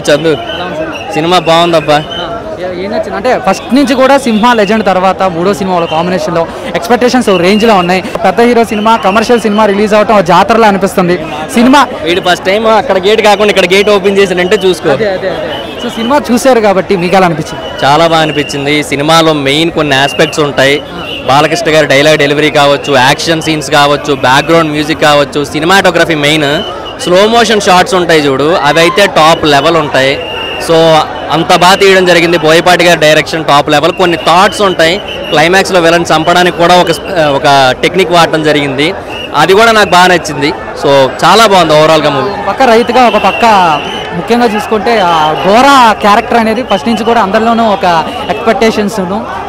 Chandu cinema బాగుందబ్బా. ఏం నచ్చింది అంటే ఫస్ట్ నుంచి కూడా సింహ లెజెండ్ తర్వాత మూడో సినిమా వాళ్ళ కాంబినేషన్లో ఎక్స్పెక్టేషన్స్ రేంజ్లో ఉన్నాయి. పెద్ద hero cinema commercial cinema release అవటం జాతరలో అనిపిస్తుంది. సినిమా వీడు ఫస్ట్ టైం అక్కడ గేట్ కాకుండా ఇక్కడ గేట్ ఓపెన్ చేసినంటే చూసుకో. సో సినిమా చూశారు కాబట్టి మీకు ఎలా అనిపించింది? చాలా బాగా అనిపించింది. సినిమాలో మెయిన్ కొన్ని ఆస్పెక్ట్స్ ఉంటాయి. బాలకృష్ణ గారి డైలాగ్ డెలివరీ కావచ్చు, యాక్షన్ సీన్స్ కావచ్చు, బ్యాక్గ్రౌండ్ మ్యూజిక్ కావచ్చు, cinematography main slow motion shots ఉంటాయి చూడు, అవి అయితే టాప్ లెవెల్ ఉంటాయి. సో అంత బాగా తీయడం జరిగింది. బోయపాటి గారి డైరెక్షన్ టాప్ లెవెల్. కొన్ని థాట్స్ ఉంటాయి. క్లైమాక్స్లో విలన్ చంపడానికి కూడా ఒక టెక్నిక్ వాడటం జరిగింది. అది కూడా నాకు బాగా నచ్చింది. సో చాలా బాగుంది ఓవరాల్గా మూవీ. పక్క రైతుగా ఒక పక్క ముఖ్యంగా చూసుకుంటే గోరా క్యారెక్టర్ అనేది ఫస్ట్ నుంచి కూడా అందరిలోనూ ఒక ఎక్స్పెక్టేషన్స్.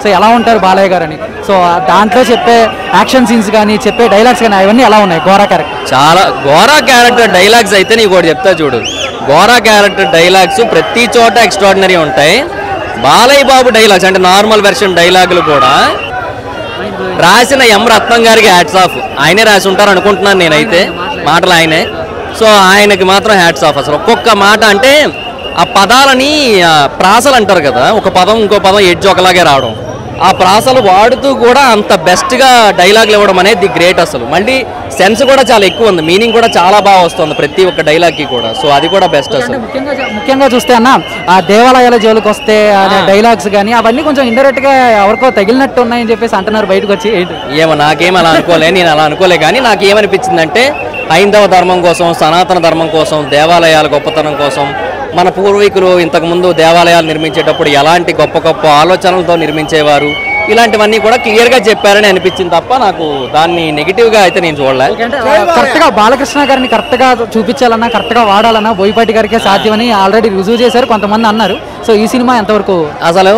సో ఎలా ఉంటారు బాలయ్య గారు అని, సో దాంట్లో చెప్పే యాక్షన్ సీన్స్ కానీ చెప్పే డైలాగ్స్ కానీ అవన్నీ ఎలా ఉన్నాయి గోరా క్యారెక్టర్? చాలా గోరా క్యారెక్టర్ డైలాగ్స్ అయితే నీకు ఒకటి చెప్తా చూడు. గోరా క్యారెక్టర్ డైలాగ్స్ ప్రతి చోట ఎక్స్ట్రాడినరీ ఉంటాయి. బాలయ్య బాబు డైలాగ్స్ అంటే నార్మల్ వెర్షన్ డైలాగులు కూడా రాసిన ఎం రత్నం గారికి హ్యాట్స్ ఆఫ్. ఆయనే రాసి ఉంటారు అనుకుంటున్నాను నేనైతే, మాటలు ఆయనే. సో ఆయనకి మాత్రం హ్యాట్స్ ఆఫ్. అసలు ఒక్కొక్క మాట అంటే ఆ పదాలని ప్రాసలు అంటారు కదా, ఒక పదం ఇంకో పదం ఎడ్జ్ ఒకలాగే రావడం, ఆ ప్రాసలు వాడుతూ కూడా అంత బెస్ట్గా డైలాగులు ఇవ్వడం అనేది గ్రేట్. అసలు మళ్ళీ సెన్స్ కూడా చాలా ఎక్కువ ఉంది, మీనింగ్ కూడా చాలా బాగా వస్తుంది ప్రతి ఒక్క డైలాగ్కి కూడా. సో అది కూడా బెస్ట్. అసలు ముఖ్యంగా చూస్తే అన్న ఆ దేవాలయాల జోలికి వస్తే డైలాగ్స్ కానీ అవన్నీ కొంచెం ఇండైరెక్ట్గా ఎవరికో తగిలినట్టు ఉన్నాయని చెప్పేసి అంటున్నారు బయటకు వచ్చి. ఏమో నాకేం అలా అనుకోలే, నేను అలా అనుకోలే. కానీ నాకు ఏమనిపించిందంటే హైందవ ధర్మం కోసం, సనాతన ధర్మం కోసం, దేవాలయాల గొప్పతనం కోసం, మన పూర్వీకులు ఇంతకుముందు దేవాలయాలు నిర్మించేటప్పుడు ఎలాంటి గొప్ప గొప్ప ఆలోచనలతో నిర్మించేవారు, ఇలాంటివన్నీ కూడా క్లియర్గా చెప్పారని అనిపించింది తప్ప నాకు దాన్ని నెగిటివ్గా అయితే నేను చూడలే. కరెక్ట్గా బాలకృష్ణ గారిని కరెక్ట్గా చూపించాలన్నా కరెక్ట్గా వాడాలన్నా బోయపాటి గారికే సాధ్యమని ఆల్రెడీ రుజువు చేశారు కొంతమంది అన్నారు. సో ఈ సినిమా ఎంతవరకు? అసలు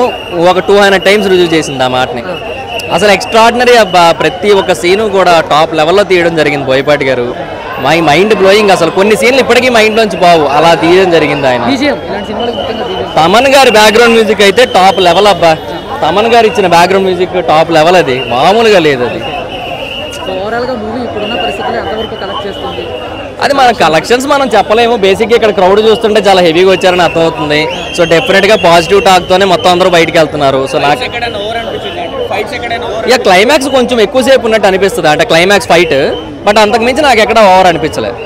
ఒక 200 టైమ్స్ రుజువు చేసింది ఆ మాటని. అసలు ఎక్స్ట్రాడినరీ అబ్బా. ప్రతి ఒక్క సీను కూడా టాప్ లెవెల్లో తీయడం జరిగింది బోయపాటి గారు. My mind blowing. అసలు కొన్ని సీన్లు ఇప్పటికీ మైండ్లోంచి బావు అలా తీయడం జరిగింది ఆయన. తమన్ గారి బ్యాక్గ్రౌండ్ మ్యూజిక్ అయితే టాప్ లెవెల్ అబ్బా. తమన్ గారు ఇచ్చిన బ్యాక్గ్రౌండ్ మ్యూజిక్ టాప్ లెవెల్, అది మామూలుగా లేదు. అది అది మన కలెక్షన్స్ మనం చెప్పలేము. బేసిక్గా ఇక్కడ క్రౌడ్ చూస్తుంటే చాలా హెవీగా వచ్చారని అర్థమవుతుంది. సో డెఫినెట్గా పాజిటివ్ టాక్తోనే మొత్తం అందరూ బయటకు వెళ్తున్నారు. సో నాకు ఇక క్లైమాక్స్ కొంచెం ఎక్కువసేపు ఉన్నట్టు అనిపిస్తుంది, అంటే క్లైమాక్స్ ఫైట్. బట్ అంతకుమించి నాకు ఎక్కడ ఓవర్ అనిపించలేదు.